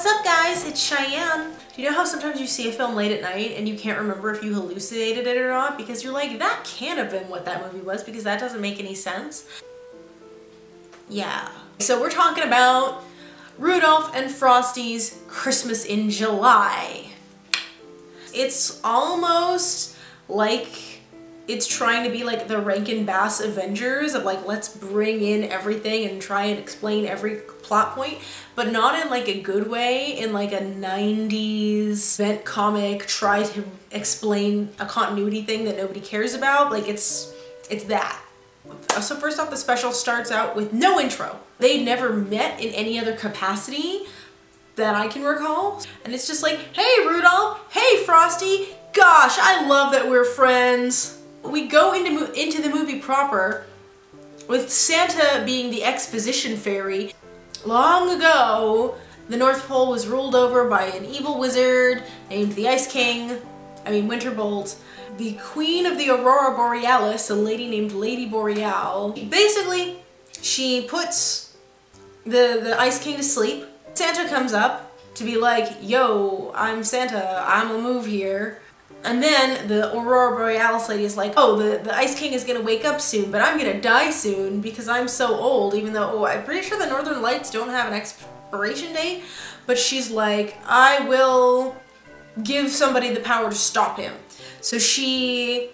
What's up guys, it's Cheyenne. Do you know how sometimes you see a film late at night and you can't remember if you hallucinated it or not? Because you're like, that can't have been what that movie was because that doesn't make any sense. Yeah. So we're talking about Rudolph and Frosty's Christmas in July. It's almost like it's trying to be like the Rankin Bass Avengers of like, let's bring in everything and try and explain every plot point, but not in like a good way, in like a 90s event comic, try to explain a continuity thing that nobody cares about. Like it's that. So first off, the special starts out with no intro. They never met in any other capacity that I can recall. And it's just like, hey Rudolph, hey Frosty, gosh, I love that we're friends. We go into the movie proper with Santa being the exposition fairy. Long ago, the North Pole was ruled over by an evil wizard named the Ice King, Winterbolt. The queen of the Aurora Borealis, a lady named Lady Boreal. Basically, she puts the Ice King to sleep. Santa comes up to be like, yo, I'm Santa, I'm gonna move here. And then the Aurora Borealis lady is like, oh, the Ice King is gonna wake up soon, but I'm gonna die soon because I'm so old, even though, I'm pretty sure the Northern Lights don't have an expiration date. But she's like, I will give somebody the power to stop him. So she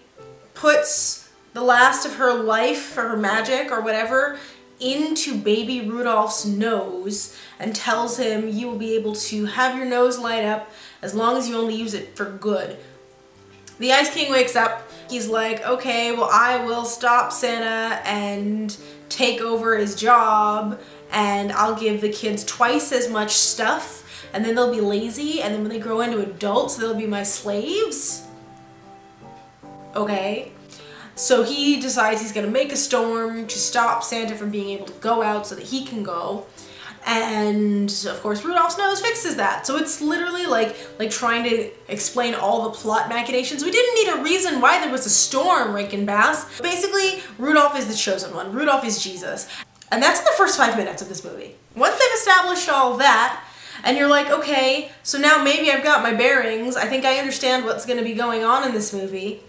puts the last of her life, or her magic, or whatever, into baby Rudolph's nose and tells him you will be able to have your nose light up as long as you only use it for good. The Ice King wakes up, he's like, okay, well I will stop Santa and take over his job and I'll give the kids twice as much stuff and then they'll be lazy and then when they grow into adults they'll be my slaves. Okay. So he decides he's gonna make a storm to stop Santa from being able to go out so that he can go. And of course Rudolph's nose fixes that. So it's literally like trying to explain all the plot machinations. We didn't need a reason why there was a storm, Rankin Bass. Basically, Rudolph is the chosen one. Rudolph is Jesus. And that's in the first 5 minutes of this movie. Once they've established all that, and you're like, okay, so now maybe I've got my bearings. I think I understand what's gonna be going on in this movie.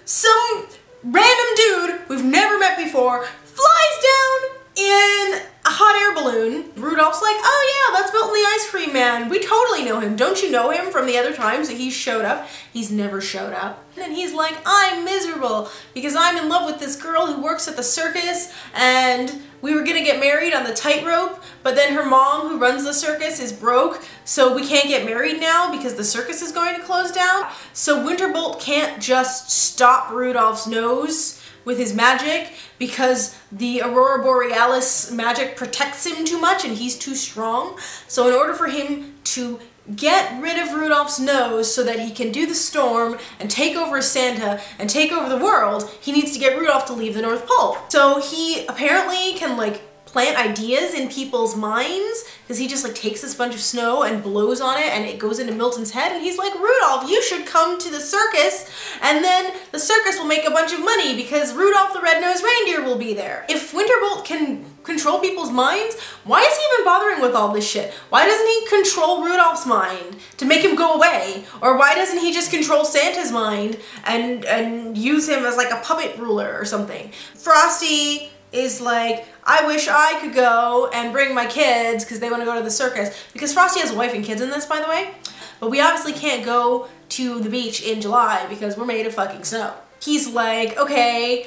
Some random dude we've never met before flies down in a hot air balloon. Rudolph's like, oh yeah, that's Milton the Ice Cream Man. We totally know him. Don't you know him from the other times that he's showed up? He's never showed up. And he's like, I'm miserable because I'm in love with this girl who works at the circus and we were gonna get married on the tightrope, but then her mom who runs the circus is broke, so we can't get married now because the circus is going to close down. So Winterbolt can't just stop Rudolph's nose with his magic because the Aurora Borealis magic protects him too much and he's too strong. So in order for him to get rid of Rudolph's nose so that he can do the storm and take over as Santa and take over the world, he needs to get Rudolph to leave the North Pole. So he apparently can plant ideas in people's minds because he just takes this bunch of snow and blows on it and it goes into Milton's head and he's like, Rudolph, you should come to the circus and then the circus will make a bunch of money because Rudolph the Red-Nosed Reindeer will be there. If Winterbolt can control people's minds, why is he even bothering with all this shit? Why doesn't he control Rudolph's mind to make him go away? Or why doesn't he just control Santa's mind and use him as like a puppet ruler or something? Frosty is like, I wish I could go and bring my kids because they want to go to the circus. Because Frosty has a wife and kids in this, by the way. But we obviously can't go to the beach in July because we're made of fucking snow. He's like, okay,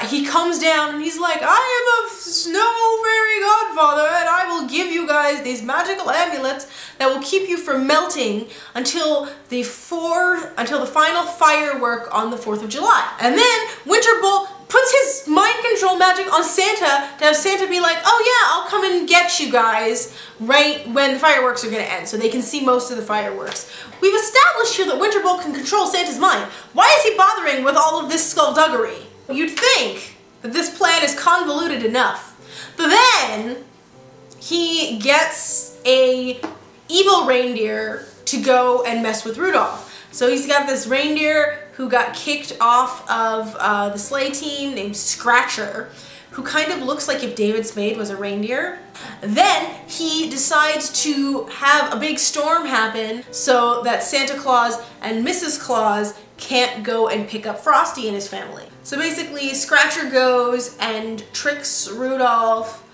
he comes down and he's like, I am a snow fairy godfather and I will give you guys these magical amulets that will keep you from melting until the final firework on the 4th of July. And then Winterbolt puts his mind control magic on Santa to have Santa be like, oh yeah, I'll come and get you guys right when the fireworks are gonna end so they can see most of the fireworks. We've established here that Winterbolt can control Santa's mind. Why is he bothering with all of this skullduggery? You'd think that this plan is convoluted enough. But then he gets a evil reindeer to go and mess with Rudolph. So he's got this reindeer who got kicked off of the sleigh team named Scratcher, who kind of looks like if David Spade was a reindeer. Then he decides to have a big storm happen so that Santa Claus and Mrs. Claus can't go and pick up Frosty and his family. So basically, Scratcher goes and tricks Rudolph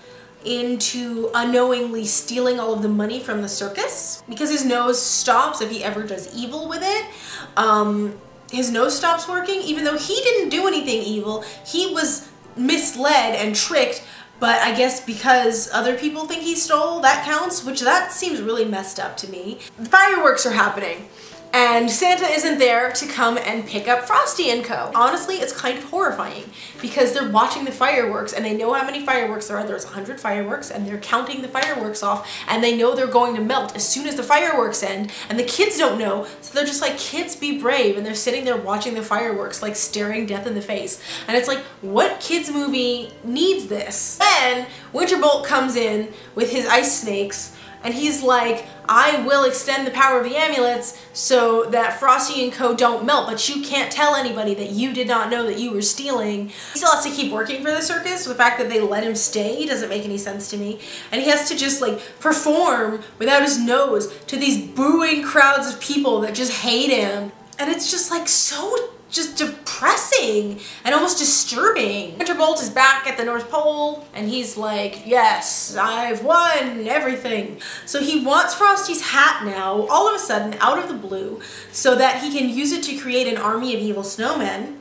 into unknowingly stealing all of the money from the circus because his nose stops if he ever does evil with it. His nose stops working even though he didn't do anything evil. He was misled and tricked, but I guess because other people think he stole, that counts, which that seems really messed up to me. The fireworks are happening, and Santa isn't there to come and pick up Frosty and co. Honestly, it's kind of horrifying because they're watching the fireworks and they know how many fireworks there are. There's 100 fireworks and they're counting the fireworks off and they know they're going to melt as soon as the fireworks end, and the kids don't know, so they're just like, kids, be brave, and they're sitting there watching the fireworks like staring death in the face. And it's like, what kids movie needs this? Then Winterbolt comes in with his ice snakes and he's like, I will extend the power of the amulets so that Frosty and co don't melt, but you can't tell anybody that you did not know that you were stealing. He still has to keep working for the circus, so the fact that they let him stay doesn't make any sense to me. And he has to just like perform without his nose to these booing crowds of people that just hate him. And it's just like so just depressing and almost disturbing. Winterbolt is back at the North Pole and he's like, yes, I've won everything. So he wants Frosty's hat now, all of a sudden, out of the blue, so that he can use it to create an army of evil snowmen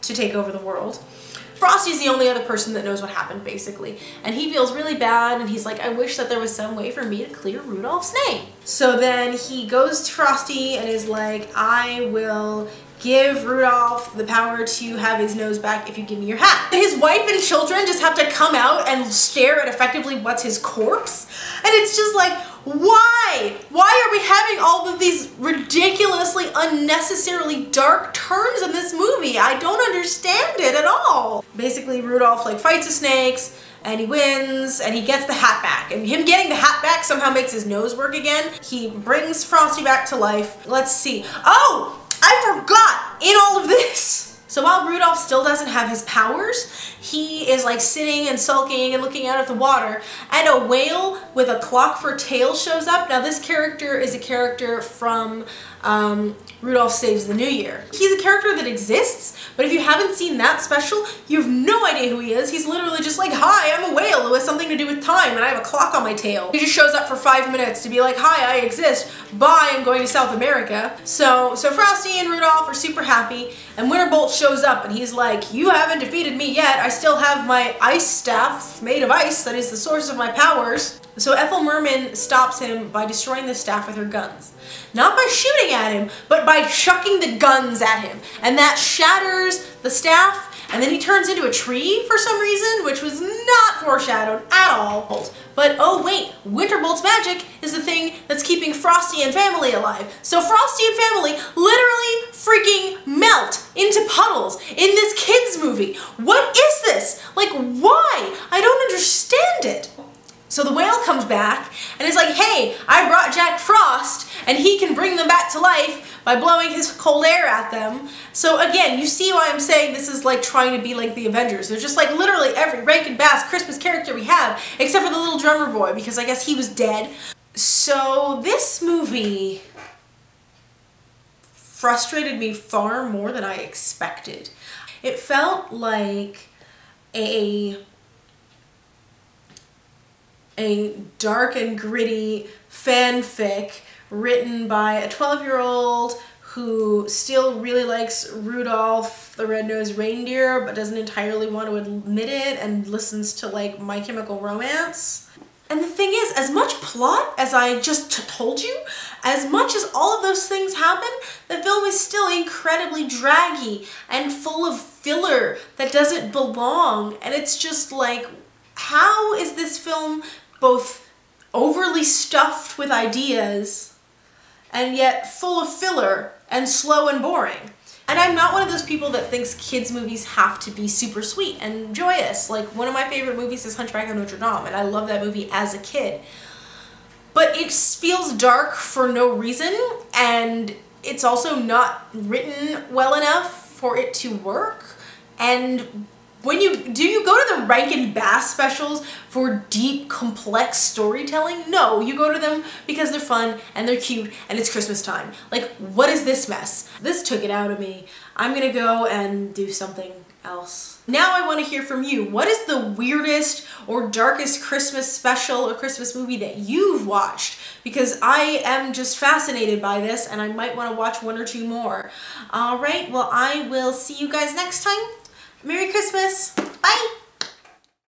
to take over the world. Frosty's the only other person that knows what happened, basically. And he feels really bad, and he's like, I wish that there was some way for me to clear Rudolph's name. So then he goes to Frosty and is like, I will give Rudolph the power to have his nose back if you give me your hat. His wife and children just have to come out and stare at effectively what's his corpse. And it's just like, why? Why are we having all of these ridiculously, unnecessarily dark turns in this movie? I don't understand it at all. Basically, Rudolph like fights the snakes and he wins and he gets the hat back. And him getting the hat back somehow makes his nose work again. He brings Frosty back to life. Let's see. Oh! I forgot in all of this. So while Rudolph still doesn't have his powers, he is like sitting and sulking and looking out at the water, and a whale with a clock for tail shows up. Now this character is a character from Rudolph Saves the New Year. He's a character that exists, but if you haven't seen that special, you have no idea who he is. He's literally just like, hi, I'm a whale who has something to do with time and I have a clock on my tail. He just shows up for 5 minutes to be like, hi, I exist. Bye, I'm going to South America. So Frosty and Rudolph are super happy, and Winterbolt shows up and he's like, you haven't defeated me yet. I still have my ice staff made of ice that is the source of my powers. So Ethel Merman stops him by destroying the staff with her guns. Not by shooting at him, but by chucking the guns at him. And that shatters the staff, and then he turns into a tree for some reason, which was not foreshadowed at all. But oh wait, Winterbolt's magic is the thing that's keeping Frosty and family alive. So Frosty and family literally freaking melt into puddles in this kids movie. What is this? Like, why? I don't understand it. So the whale comes back and is like, hey, I brought Jack Frost and he can bring them back to life by blowing his cold air at them. So again, you see why I'm saying this is like trying to be like the Avengers. There's just like literally every Rankin Bass Christmas character we have, except for the little drummer boy, because I guess he was dead. So this movie frustrated me far more than I expected. It felt like a dark and gritty fanfic written by a 12-year-old who still really likes Rudolph the Red-Nosed Reindeer but doesn't entirely want to admit it and listens to like My Chemical Romance. And the thing is, as much plot as I just told you, as much as all of those things happen, the film is still incredibly draggy and full of filler that doesn't belong. And it's just like, how is this film both overly stuffed with ideas and yet full of filler and slow and boring? And I'm not one of those people that thinks kids' movies have to be super sweet and joyous. Like, one of my favorite movies is Hunchback of Notre Dame, and I love that movie as a kid. But it feels dark for no reason, and it's also not written well enough for it to work. And Do you go to the Rankin Bass specials for deep, complex storytelling? No, you go to them because they're fun and they're cute and it's Christmas time. Like, what is this mess? This took it out of me. I'm gonna go and do something else. Now I want to hear from you. What is the weirdest or darkest Christmas special or Christmas movie that you've watched? Because I am just fascinated by this and I might want to watch one or two more. All right, well, I will see you guys next time. Merry Christmas. Bye.